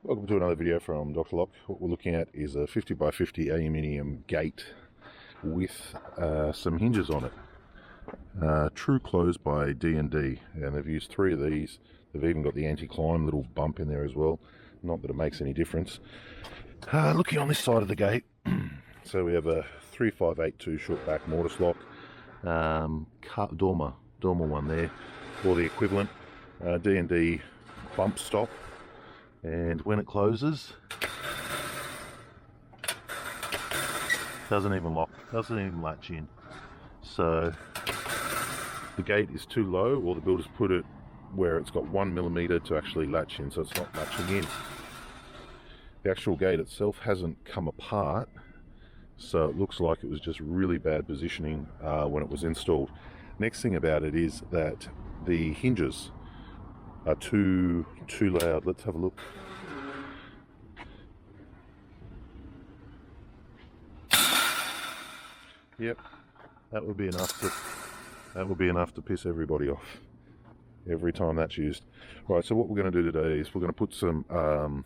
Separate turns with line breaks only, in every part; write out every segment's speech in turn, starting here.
Welcome to another video from Dr. Lock. What we're looking at is a 50 by 50 aluminium gate with some hinges on it. True Close by D&D, and they've used 3 of these. They've even got the anti-climb little bump in there as well. Not that it makes any difference. Looking on this side of the gate, so we have a 3582 short back mortise lock, dormer one there, or the equivalent. D&D bump stop. And when it closes, doesn't even lock, doesn't even latch in. So the gate is too low, or the builders put it where it's got 1mm to actually latch in, so it's not latching in. The actual gate itself hasn't come apart, so it looks like it was just really bad positioning when it was installed. Next thing about it is that the hinges are too loud. Let's have a look. Yep, that would be enough to piss everybody off every time that's used. Right, so what we're going to do today is we're going to put some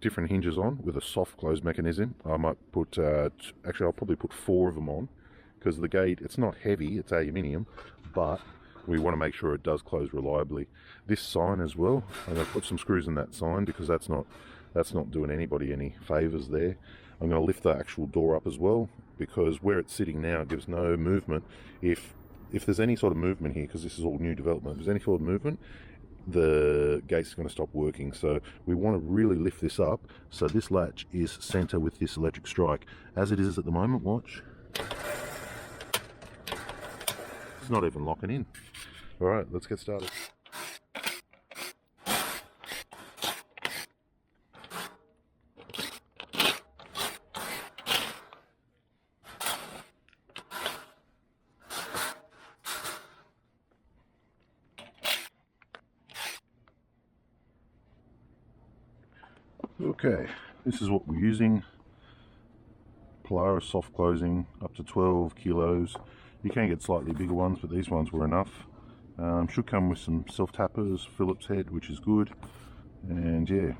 different hinges on with a soft close mechanism. I might put actually I'll probably put 4 of them on, because the gate, it's not heavy, it's aluminium, but we want to make sure it does close reliably. This sign as well, I'm going to put some screws in that sign, because that's not doing anybody any favors there. I'm going to lift the actual door up as well, because where it's sitting now it gives no movement. If there's any sort of movement here, because this is all new development, if there's any sort of movement, the gate's going to stop working. So we want to really lift this up so this latch is center with this electric strike. As it is at the moment, watch, it's not even locking in. Alright, let's get started. Okay, this is what we're using. Polaris soft closing, up to 12 kilos. You can get slightly bigger ones, but these ones were enough. Should come with some self-tappers, Phillips head, which is good. And yeah.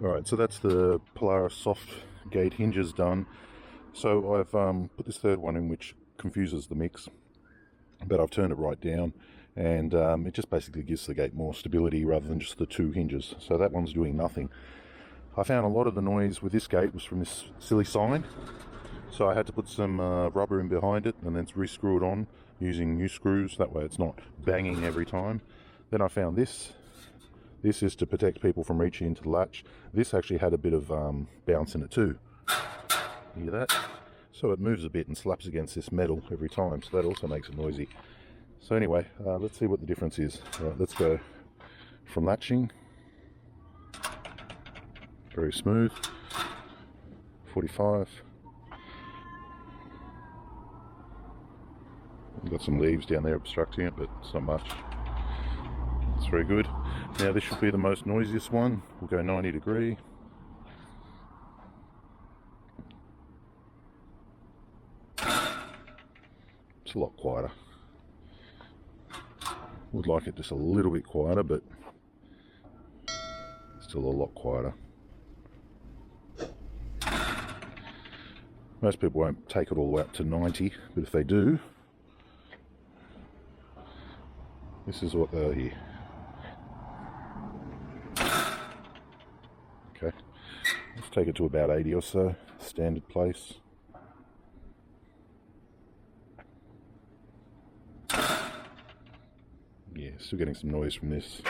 Alright, so that's the Polaris soft gate hinges done. So I've put this third one in, which confuses the mix, but I've turned it right down, and it just basically gives the gate more stability rather than just the 2 hinges. So that one's doing nothing. I found a lot of the noise with this gate was from this silly sign, so I had to put some rubber in behind it and then re-screw it on using new screws. That way it's not banging every time. Then I found this. This is to protect people from reaching into the latch. This actually had a bit of bounce in it too. Hear that? So it moves a bit and slaps against this metal every time, so that also makes it noisy. So anyway, let's see what the difference is. Right, let's go from latching. Very smooth. 45. We've got some leaves down there obstructing it, but it's not much. It's very good. Now this should be the most noisiest one. We'll go 90 degree. It's a lot quieter. Would like it just a little bit quieter, but still a lot quieter. Most people won't take it all the way up to 90, but if they do, this is what they'll hear. Okay, let's take it to about 80 or so, standard place. Yeah, still getting some noise from this.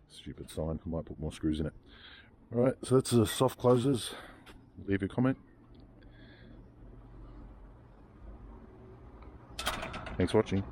Stupid sign, I might put more screws in it. Alright, so that's the soft closers. Leave your comment. Thanks for watching.